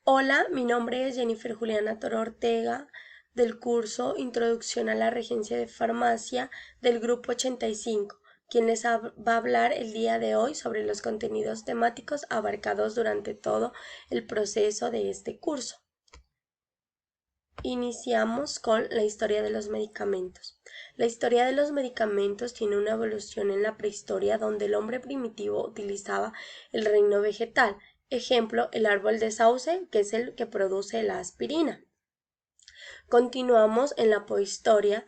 Hola, mi nombre es Jennifer Juliana Toro Ortega, del curso Introducción a la Regencia de Farmacia del Grupo 85, quien les va a hablar el día de hoy sobre los contenidos temáticos abarcados durante todo el proceso de este curso. Iniciamos con la historia de los medicamentos. La historia de los medicamentos tiene una evolución en la prehistoria donde el hombre primitivo utilizaba el reino vegetal. Ejemplo, el árbol de sauce, que es el que produce la aspirina. Continuamos en la prehistoria,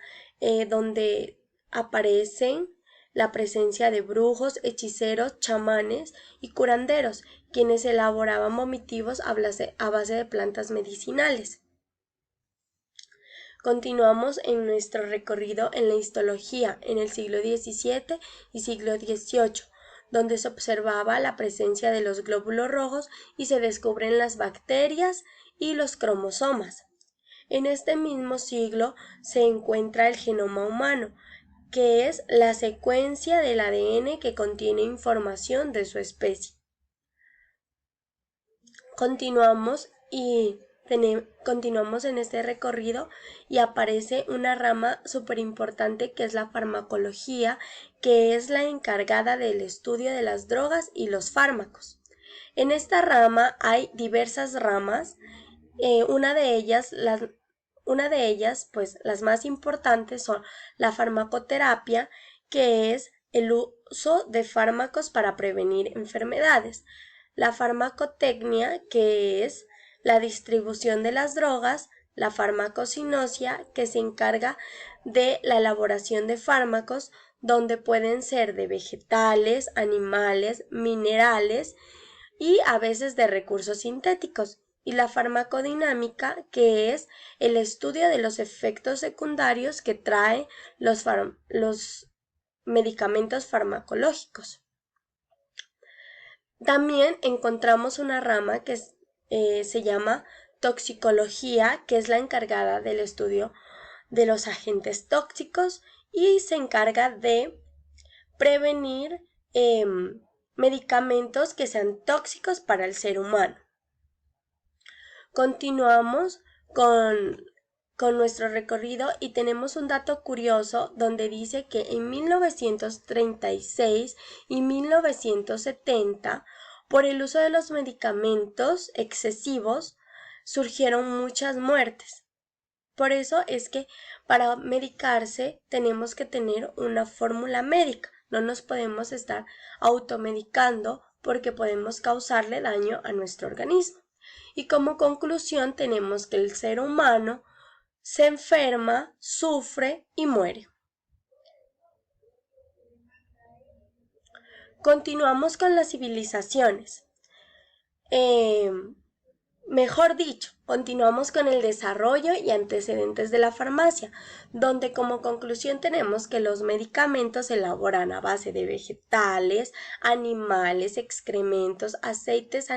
donde aparecen la presencia de brujos, hechiceros, chamanes y curanderos, quienes elaboraban vomitivos a base de plantas medicinales. Continuamos en nuestro recorrido en la histología en el siglo XVII y siglo XVIII, donde se observaba la presencia de los glóbulos rojos y se descubren las bacterias y los cromosomas. En este mismo siglo se encuentra el genoma humano, que es la secuencia del ADN que contiene información de su especie. Continuamos en este recorrido y aparece una rama súper importante que es la farmacología, que es la encargada del estudio de las drogas y los fármacos. En esta rama hay diversas ramas, una de ellas, pues las más importantes son la farmacoterapia, que es el uso de fármacos para prevenir enfermedades, la farmacotecnia, que es la distribución de las drogas, la farmacocinosia, que se encarga de la elaboración de fármacos, donde pueden ser de vegetales, animales, minerales y a veces de recursos sintéticos, y la farmacodinámica, que es el estudio de los efectos secundarios que traen los medicamentos farmacológicos. También encontramos una rama que se llama toxicología, que es la encargada del estudio de los agentes tóxicos y se encarga de prevenir medicamentos que sean tóxicos para el ser humano. Continuamos con nuestro recorrido y tenemos un dato curioso donde dice que en 1936 y 1970, por el uso de los medicamentos excesivos, surgieron muchas muertes. Por eso es que para medicarse tenemos que tener una fórmula médica. No nos podemos estar automedicando porque podemos causarle daño a nuestro organismo. Y como conclusión tenemos que el ser humano se enferma, sufre y muere. Continuamos con las civilizaciones. Mejor dicho, continuamos con el desarrollo y antecedentes de la farmacia, donde como conclusión tenemos que los medicamentos se elaboran a base de vegetales, animales, excrementos, aceites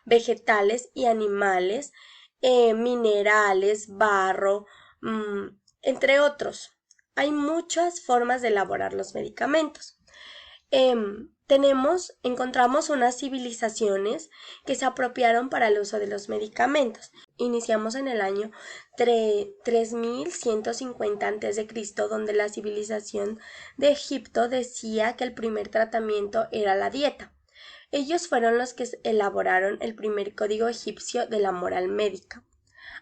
vegetales y animales, minerales, barro, entre otros. Hay muchas formas de elaborar los medicamentos. Encontramos unas civilizaciones que se apropiaron para el uso de los medicamentos. Iniciamos en el año 3150 a.C., donde la civilización de Egipto decía que el primer tratamiento era la dieta. Ellos fueron los que elaboraron el primer código egipcio de la moral médica.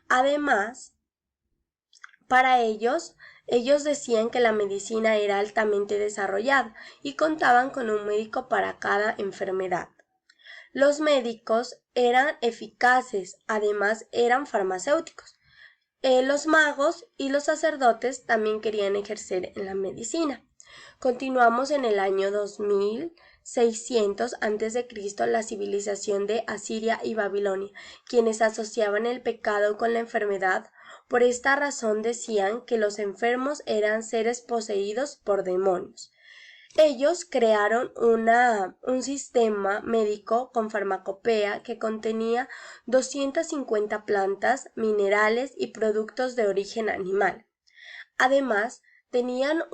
Además, para ellos decían que la medicina era altamente desarrollada y contaban con un médico para cada enfermedad. Los médicos eran eficaces, además eran farmacéuticos. Los magos y los sacerdotes también querían ejercer en la medicina. Continuamos en el año 2600 a.C., la civilización de Asiria y Babilonia, quienes asociaban el pecado con la enfermedad. Por esta razón decían que los enfermos eran seres poseídos por demonios. Ellos crearon un sistema médico con farmacopea que contenía 250 plantas, minerales y productos de origen animal. Además, tenían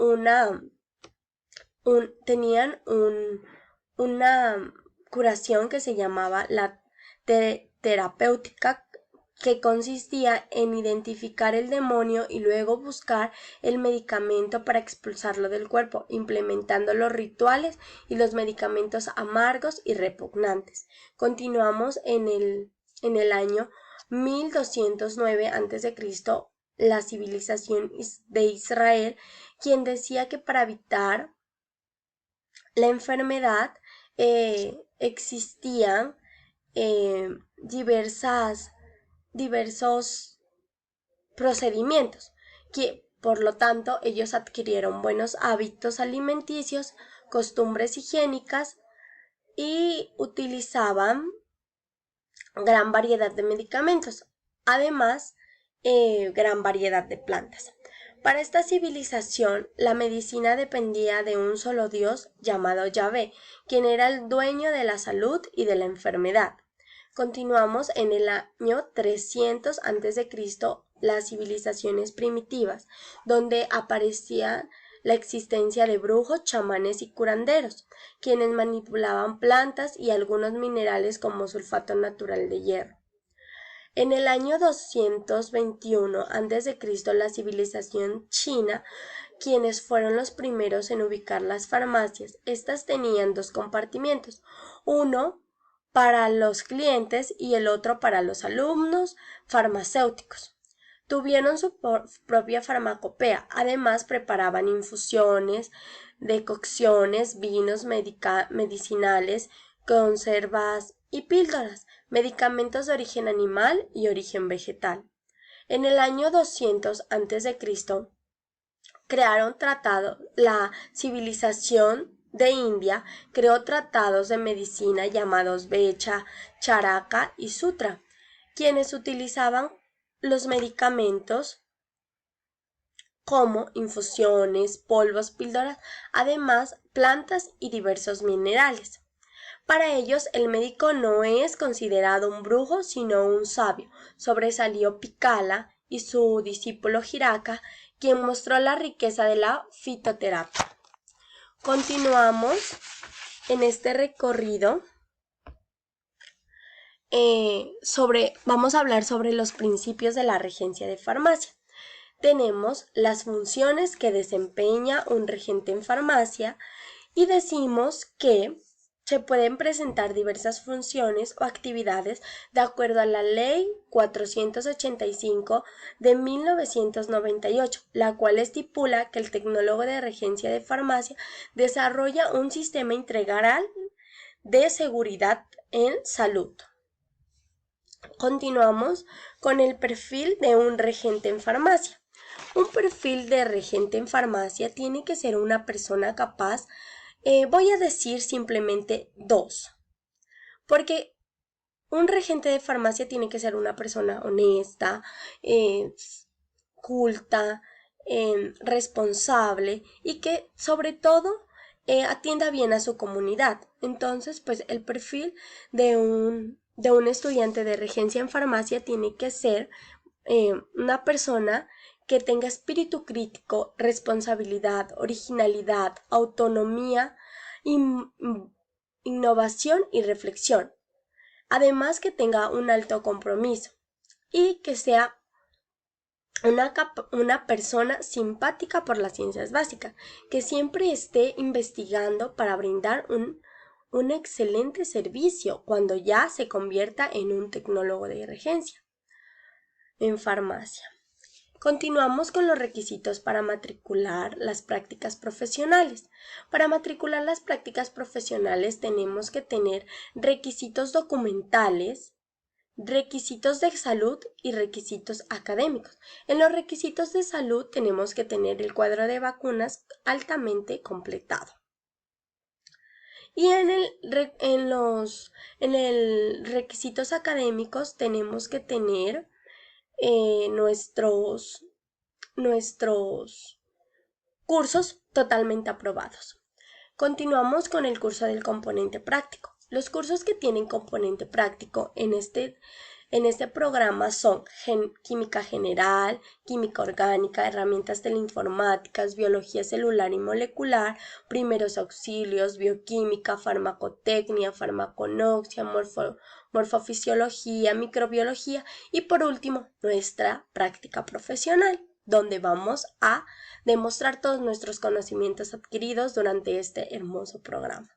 una curación que se llamaba la terapéutica que consistía en identificar el demonio y luego buscar el medicamento para expulsarlo del cuerpo, implementando los rituales y los medicamentos amargos y repugnantes. Continuamos en el año 1209 a.C., la civilización de Israel, quien decía que para evitar la enfermedad existían diversos procedimientos, que por lo tanto ellos adquirieron buenos hábitos alimenticios, costumbres higiénicas y utilizaban gran variedad de medicamentos, además gran variedad de plantas. Para esta civilización, la medicina dependía de un solo dios llamado Yahvé, quien era el dueño de la salud y de la enfermedad. Continuamos en el año 300 a.C., las civilizaciones primitivas, donde aparecía la existencia de brujos, chamanes y curanderos, quienes manipulaban plantas y algunos minerales como sulfato natural de hierro. En el año 221 a.C., la civilización china, quienes fueron los primeros en ubicar las farmacias. Estas tenían dos compartimientos, uno para los clientes y el otro para los alumnos farmacéuticos. Tuvieron su propia farmacopea, además preparaban infusiones, decocciones, vinos medicinales, conservas y píldoras, medicamentos de origen animal y origen vegetal. En el año 200 a.C. crearon tratados, la civilización de India creó tratados de medicina llamados Vecha, Charaka y Sutra, quienes utilizaban los medicamentos como infusiones, polvos, píldoras, además plantas y diversos minerales. Para ellos el médico no es considerado un brujo sino un sabio. Sobresalió Picala y su discípulo Jiraka, quien mostró la riqueza de la fitoterapia. Continuamos en este recorrido vamos a hablar sobre los principios de la regencia de farmacia. Tenemos las funciones que desempeña un regente en farmacia y decimos que se pueden presentar diversas funciones o actividades de acuerdo a la Ley 485 de 1998, la cual estipula que el tecnólogo de regencia de farmacia desarrolla un sistema integral de seguridad en salud. Continuamos con el perfil de un regente en farmacia. Un perfil de regente en farmacia tiene que ser una persona capaz. Voy a decir simplemente dos, porque un regente de farmacia tiene que ser una persona honesta, culta, responsable y que sobre todo atienda bien a su comunidad. Entonces, pues el perfil de un estudiante de regencia en farmacia tiene que ser una persona que tenga espíritu crítico, responsabilidad, originalidad, autonomía, innovación y reflexión. Además que tenga un alto compromiso y que sea una persona simpática por las ciencias básicas, que siempre esté investigando para brindar un excelente servicio cuando ya se convierta en un tecnólogo de regencia en farmacia. Continuamos con los requisitos para matricular las prácticas profesionales. Para matricular las prácticas profesionales tenemos que tener requisitos documentales, requisitos de salud y requisitos académicos. En los requisitos de salud tenemos que tener el cuadro de vacunas altamente completado. Y en los requisitos académicos tenemos que tener nuestros cursos totalmente aprobados. Continuamos con el curso del componente práctico. Los cursos que tienen componente práctico en este programa son química general, química orgánica, herramientas teleinformáticas, biología celular y molecular, primeros auxilios, bioquímica, farmacotecnia, farmaconoxia, morfofisiología, microbiología y por último nuestra práctica profesional, donde vamos a demostrar todos nuestros conocimientos adquiridos durante este hermoso programa.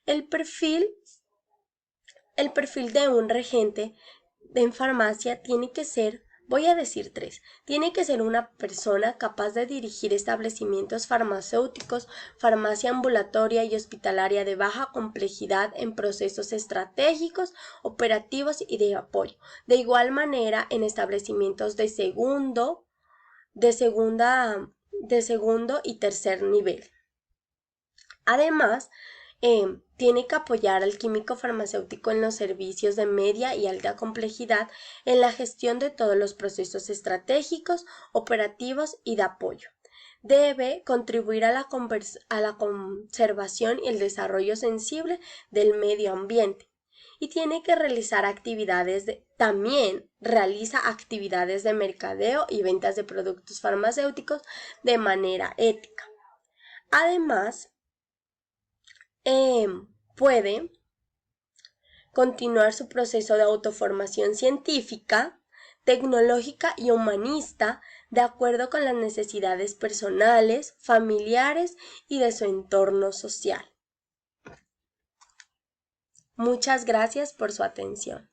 El perfil de un regente en farmacia tiene que ser, voy a decir 3, tiene que ser una persona capaz de dirigir establecimientos farmacéuticos, farmacia ambulatoria y hospitalaria de baja complejidad en procesos estratégicos, operativos y de apoyo. De igual manera, en establecimientos de segundo y tercer nivel. Además, tiene que apoyar al químico farmacéutico en los servicios de media y alta complejidad en la gestión de todos los procesos estratégicos, operativos y de apoyo. Debe contribuir a la conservación y el desarrollo sensible del medio ambiente. Y tiene que realizar también realiza actividades de mercadeo y ventas de productos farmacéuticos de manera ética. Además, puede continuar su proceso de autoformación científica, tecnológica y humanista de acuerdo con las necesidades personales, familiares y de su entorno social. Muchas gracias por su atención.